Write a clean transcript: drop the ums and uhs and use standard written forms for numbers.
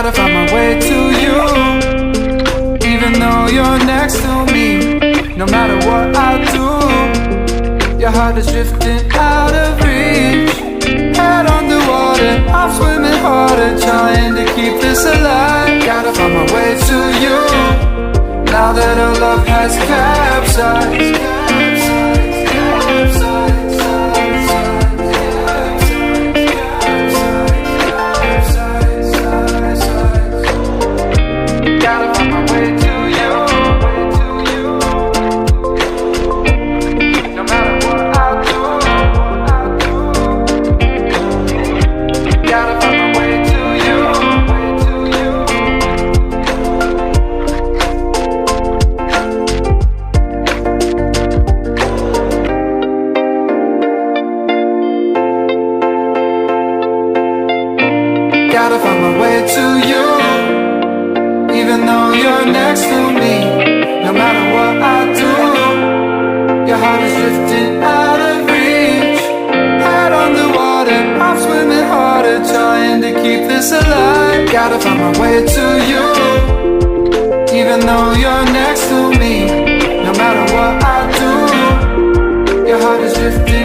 Gotta find my way to you, even though you're next to me. No matter what I do, your heart is drifting out of reach. Head underwater, I'm swimming harder, trying to keep this alive. Gotta find my way to you, now that our love has capsized. Gotta find my way to you, even though you're next to me. No matter what I do, your heart is drifting out of reach. Head underwater, I'm swimming harder, trying to keep this alive. Gotta find my way to you, even though you're next to me. No matter what I do, your heart is drifting